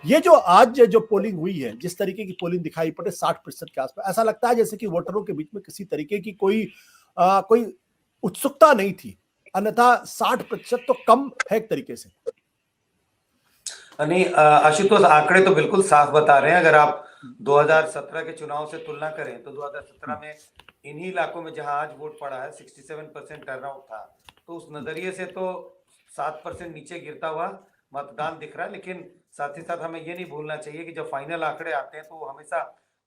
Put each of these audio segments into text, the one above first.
ये जो आज जो पोलिंग हुई है, जिस तरीके की पोलिंग दिखाई पड़े 60% के आसपास, ऐसा लगता है जैसे कि वोटरों के बीच में किसी तरीके की कोई उत्सुकता नहीं थी, अन्यथा 60% तो कम है एक तरीके से। नहीं, आशुतोष आंकड़े तो बिल्कुल साफ बता रहे हैं। अगर आप 2017 के चुनाव से तुलना करें तो 2017 में इन्हीं इलाकों में जहां आज वोट पड़ा है 67% टर्नआउट था, तो उस नजरिए से तो 7% नीचे गिरता हुआ मतदान दिख रहा है। लेकिन साथ ही साथ हमें ये नहीं भूलना चाहिए कि जब फाइनल आंकड़े आते हैं तो वो हमेशा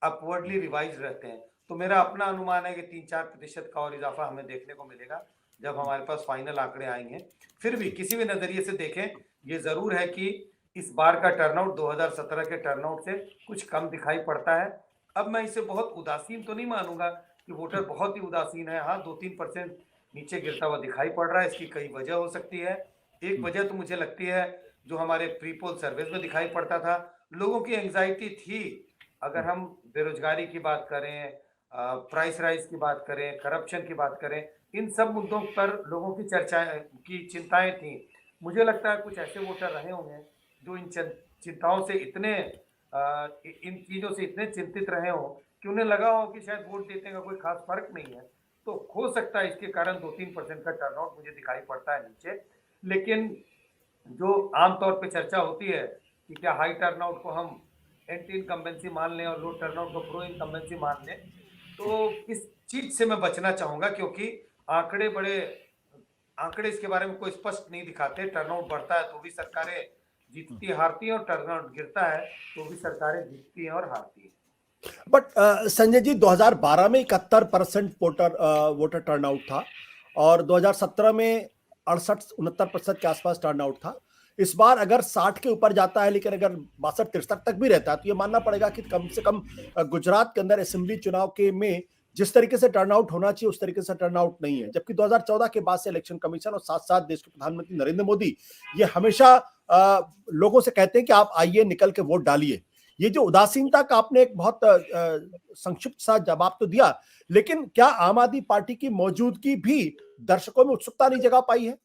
अपवर्डली रिवाइज रहते हैं। तो मेरा अपना अनुमान है कि 3-4% का और इजाफा हमें देखने को मिलेगा जब हमारे पास फाइनल आंकड़े आएंगे। फिर भी किसी भी नजरिए से देखें, ये जरूर है कि इस बार का टर्नआउट 2017 के टर्नआउट से कुछ कम दिखाई पड़ता है। अब मैं इसे बहुत उदासीन तो नहीं मानूंगा कि वोटर बहुत ही उदासीन है। हाँ, 2-3% नीचे गिरता हुआ दिखाई पड़ रहा है। इसकी कई वजह हो सकती है। एक वजह तो मुझे लगती है जो हमारे प्री पोल सर्वेज में दिखाई पड़ता था, लोगों की एंग्जाइटी थी। अगर हम बेरोजगारी की बात करें, प्राइस राइज की बात करें, करप्शन की बात करें, इन सब मुद्दों पर लोगों की चर्चाएं की चिंताएं थी। मुझे लगता है कुछ ऐसे वोटर रहे होंगे जो इन चिंताओं से इतने इन चीजों से इतने चिंतित रहे हो कि उन्हें लगा हो कि शायद वोट देने का कोई खास फर्क नहीं है। तो हो सकता है इसके कारण 2-3% का टर्नआउट मुझे दिखाई पड़ता है नीचे। लेकिन जो आमतौर पे चर्चा होती है कि क्या हाई टर्नआउट को हम एंटी इनकम्बेंसी मान लें और लो टर्नआउट को प्रो इनकम्बेंसी मान लें, तो इस चीज से मैं बचना चाहूंगा, क्योंकि आंकड़े इसके बारे में कोई स्पष्ट नहीं दिखाते। टर्नआउट बढ़ता है तो भी सरकारें जीतती हारती हैं, और टर्नआउट गिरता है तो भी सरकारें जीतती हैं और हारती हैं। बट संजय जी, 2012 में 71% वोटर टर्नआउट था और 2017 में 68-69% के आसपास टर्नआउट था। इस बार अगर 60 के ऊपर जाता है, लेकिन अगर 62-63 तक भी रहता है, तो ये मानना पड़ेगा कि कम से कम गुजरात के अंदर असेंबली चुनाव के में जिस तरीके से टर्नआउट होना चाहिए उस तरीके से टर्नआउट नहीं है। जबकि 2014 के बाद से इलेक्शन कमीशन और साथ साथ देश के प्रधानमंत्री नरेंद्र मोदी ये हमेशा लोगों से कहते हैं कि आप आइए, निकल के वोट डालिए। ये जो उदासीनता का आपने एक बहुत संक्षिप्त सा जवाब तो दिया, लेकिन क्या आम आदमी पार्टी की मौजूदगी भी दर्शकों में उत्सुकता नहीं जगा पाई है?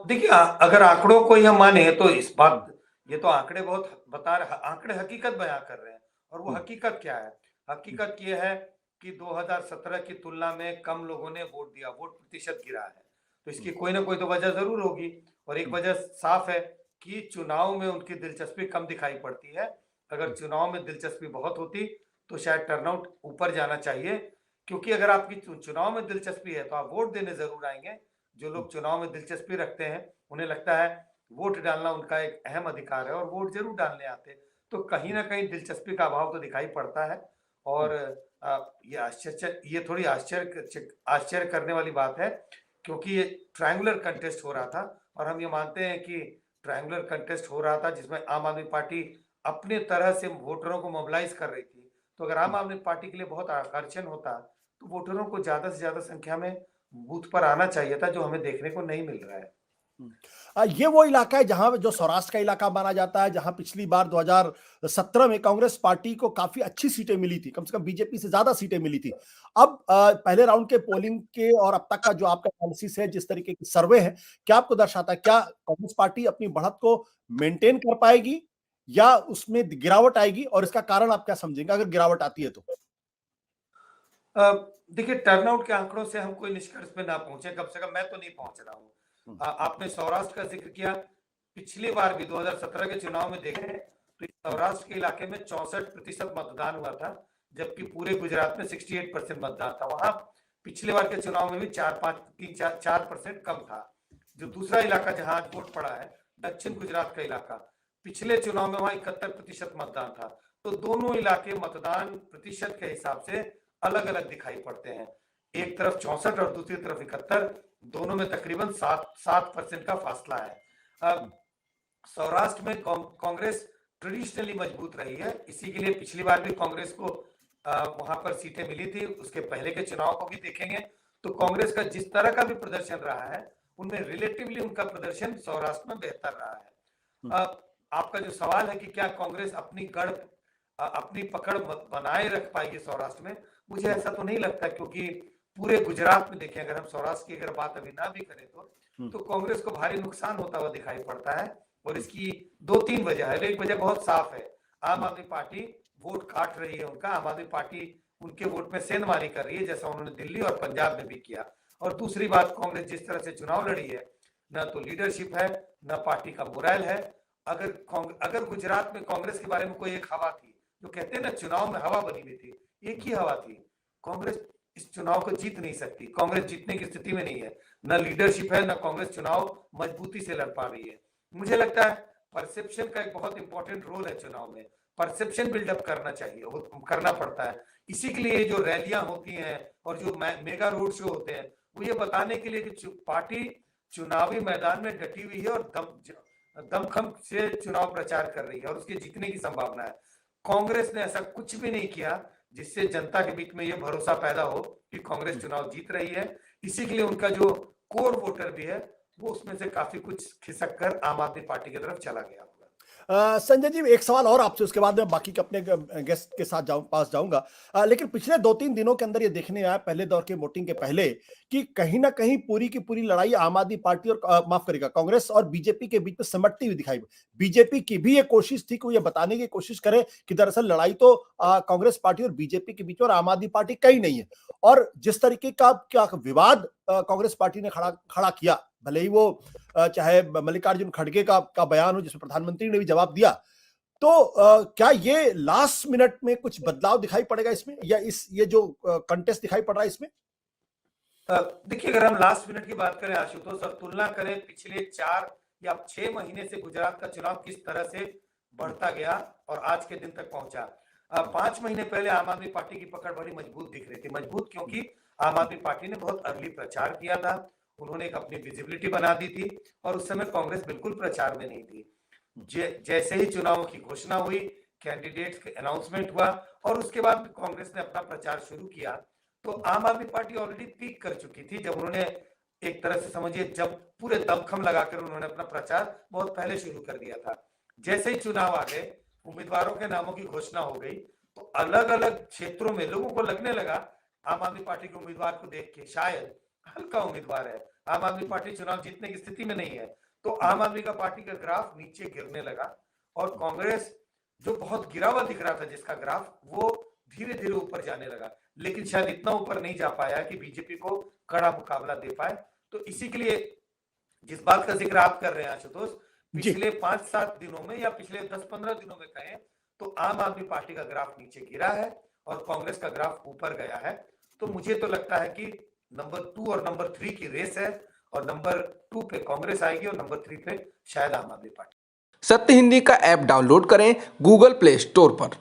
देखिए, अगर आंकड़ों को हम माने तो इस बात, ये तो आंकड़े बहुत बता रहे, आंकड़े हकीकत बयां कर रहे हैं। और वो हकीकत क्या है? हकीकत ये है कि 2017 की तुलना में कम लोगों ने वोट दिया, वोट प्रतिशत गिरा है। तो इसकी कोई ना कोई तो वजह जरूर होगी। और एक वजह साफ है कि चुनाव में उनकी दिलचस्पी कम दिखाई पड़ती है। अगर चुनाव में दिलचस्पी बहुत होती तो शायद टर्नआउट ऊपर जाना चाहिए, क्योंकि अगर आपकी चुनाव में दिलचस्पी है तो आप वोट देने जरूर आएंगे। जो लोग चुनाव में दिलचस्पी रखते हैं उन्हें लगता है वोट डालना उनका एक अहम अधिकार है और वोट जरूर डालने आते हैं। तो कहीं ना कहीं दिलचस्पी का अभाव तो दिखाई पड़ता है। और ये थोड़ी आश्चर्य करने वाली बात है, क्योंकि ये ट्रायंगुलर कंटेस्ट हो रहा था और हम ये मानते हैं कि ट्रायंगुलर कंटेस्ट हो रहा था जिसमें आम आदमी पार्टी अपने तरह से वोटरों को मोबिलाइज कर रही थी। तो अगर आम आदमी पार्टी के लिए बहुत आकर्षण होता तो वोटरों को ज्यादा से ज्यादा संख्या में बूथ पर आना चाहिए था, जो हमें देखने को नहीं मिल रहा है। ये वो इलाका है जहां जो सौराष्ट्र का इलाका माना जाता है, जहां पिछली बार 2017 में कांग्रेस पार्टी को काफी अच्छी सीटें मिली थी, कम से कम बीजेपी से ज्यादा सीटें मिली थी। अब पहले राउंड के पोलिंग के और अब तक का जो आपका एनालिसिस है, जिस तरीके की सर्वे है, क्या आपको दर्शाता है क्या कांग्रेस पार्टी अपनी बढ़त को मेंटेन कर पाएगी या उसमें गिरावट आएगी? और इसका कारण आप क्या समझेंगे अगर गिरावट आती है तो? देखिए, टर्नआउट के आंकड़ों से हम कोई निष्कर्ष पे ना पहुंचे, कम से कम मैं तो नहीं पहुंच रहा हूँ। आपने सौराष्ट्र का जिक्र किया। पिछली बार भी 2017 के चुनाव में देखें तो सौराष्ट्र के इलाके में 64% मतदान हुआ था, जबकि पूरे गुजरात में 68% मतदान था। वहां पिछले बार के चुनाव में भी 4% कम था। जो दूसरा इलाका जहां आज वोट पड़ा है, दक्षिण गुजरात का इलाका, पिछले चुनाव में वहां 71% मतदान था। तो दोनों इलाके मतदान प्रतिशत के हिसाब से अलग अलग दिखाई पड़ते हैं। एक तरफ 64 और दूसरी तरफ 71, दोनों में तकरीबन 7% का फासला है। सौराष्ट्र में कांग्रेस ट्रेडिशनली मजबूत रही है, इसी के लिए पिछली बार भी कांग्रेस को वहां पर सीटें मिली थी। उसके पहले के चुनाव को भी देखेंगे तो कांग्रेस का जिस तरह का भी प्रदर्शन रहा है, उनमें रिलेटिवली उनका प्रदर्शन सौराष्ट्र में बेहतर रहा है। आपका जो सवाल है कि क्या कांग्रेस अपनी पकड़ बनाए रख पाएगी सौराष्ट्र में, मुझे ऐसा तो नहीं लगता, क्योंकि पूरे गुजरात में देखें, अगर हम सौराष्ट्र की अगर बात अभी ना भी करें तो कांग्रेस को भारी नुकसान होता हुआ दिखाई पड़ता है। और इसकी 2-3 वजह है। एक वजह बहुत साफ है, आम आदमी पार्टी वोट काट रही है उनका, आम आदमी पार्टी उनके वोट में सेंधमारी कर रही है, जैसा उन्होंने दिल्ली और पंजाब में भी किया। और दूसरी बात, कांग्रेस जिस तरह से चुनाव लड़ी है, न तो लीडरशिप है, न पार्टी का मोरल है। अगर गुजरात में कांग्रेस के बारे में कोई एक हवा थी, जो कहते हैं ना चुनाव में हवा बनी हुई थी, एक ही हवा थी, कांग्रेस इस चुनाव को जीत नहीं सकती, कांग्रेस जीतने की स्थिति में नहीं है, न लीडरशिप है, न कांग्रेस चुनाव मजबूती से लड़ पा रही है। मुझे लगता है परसेप्शन का एक बहुत इंपॉर्टेंट रोल है चुनाव में, परसेप्शन बिल्डअप करना चाहिए, करना पड़ता है। इसी के लिए जो रैलियां होती हैं और जो मेगा रोड शो होते हैं, वो ये बताने के लिए कि पार्टी चुनावी मैदान में डटी हुई है और दमखम से चुनाव प्रचार कर रही है और उसके जीतने की संभावना है। कांग्रेस ने ऐसा कुछ भी नहीं किया जिससे जनता के बीच में यह भरोसा पैदा हो कि कांग्रेस चुनाव जीत रही है। इसी के लिए उनका जो कोर वोटर भी है, वो उसमें से काफी कुछ खिसक कर आम आदमी पार्टी की तरफ चला गया। संजय जी, एक सवाल और आपसे, उसके बाद मैं बाकी के अपने गेस्ट के साथ पास जाऊंगा। लेकिन पिछले 2-3 दिनों के अंदर ये देखने आया, पहले दौर के वोटिंग के पहले, कि कहीं ना कहीं पूरी की पूरी लड़ाई आम आदमी पार्टी और माफ करिएगा कांग्रेस और बीजेपी के बीच में सिमटती हुई दिखाई। बीजेपी की भी ये कोशिश थी कि वो ये बताने की कोशिश करे कि दरअसल लड़ाई तो कांग्रेस पार्टी और बीजेपी के बीच में और आम आदमी पार्टी कहीं नहीं है। और जिस तरीके का क्या विवाद कांग्रेस पार्टी ने खड़ा किया, भले ही वो चाहे मल्लिकार्जुन खड़गे का बयान हो जिसमें प्रधानमंत्री ने भी जवाब दिया, तो क्या ये लास्ट मिनट में कुछ बदलाव दिखाई पड़ेगा इसमें, या ये जो कंटेस्ट दिखाई पड़ रहा है इसमें? देखिए, अगर हम लास्ट मिनट की बात करें आशुतोष, और तुलना करें पिछले 4 या 6 महीने से गुजरात का चुनाव किस तरह से बढ़ता गया और आज के दिन तक पहुंचा। 5 महीने पहले आम आदमी पार्टी की पकड़ बड़ी मजबूत दिख रही थी। मजबूत क्योंकि आम आदमी पार्टी ने बहुत अर्ली प्रचार किया था, उन्होंने एक अपनी विजिबिलिटी बना दी थी और उस समय कांग्रेस बिल्कुल प्रचार में नहीं थी। जैसे ही चुनाव की घोषणा हुई, कैंडिडेट्स का अनाउंसमेंट हुआ और उसके बाद कांग्रेस ने अपना प्रचार शुरू किया, तो आम आदमी पार्टी ऑलरेडी पीक कर चुकी थी। जब उन्होंने एक तरह से समझिए, जब पूरे दमखम लगाकर उन्होंने अपना प्रचार बहुत पहले शुरू कर दिया था। जैसे ही चुनाव आ गए, उम्मीदवारों के नामों की घोषणा हो गई, तो अलग अलग क्षेत्रों में लोगों को लगने लगा आम आदमी पार्टी के उम्मीदवार को देख के शायद हल्का उम्मीदवार है, आम आदमी पार्टी चुनाव जीतने की स्थिति में नहीं है। तो आम आदमी का पार्टी का ग्राफ नीचे गिरने लगा और कांग्रेस जो बहुत गिरा हुआ दिख रहा था, जिसका ग्राफ, वो धीरे धीरे ऊपर जाने लगा, लेकिन शायद इतना ऊपर नहीं जा पाया कि बीजेपी को कड़ा मुकाबला दे पाए। तो इसी के लिए जिस बात का जिक्र आप कर रहे हैं आशुतोष, पिछले 5-7 दिनों में या पिछले 10-15 दिनों में कहें तो आम आदमी पार्टी का ग्राफ नीचे गिरा है और कांग्रेस का ग्राफ ऊपर गया है। तो मुझे तो लगता है कि नंबर 2 और नंबर 3 की रेस है और नंबर 2 पे कांग्रेस आएगी और नंबर 3 पे शायद आम आदमी पार्टी। सत्य हिंदी का ऐप डाउनलोड करें गूगल प्ले स्टोर पर।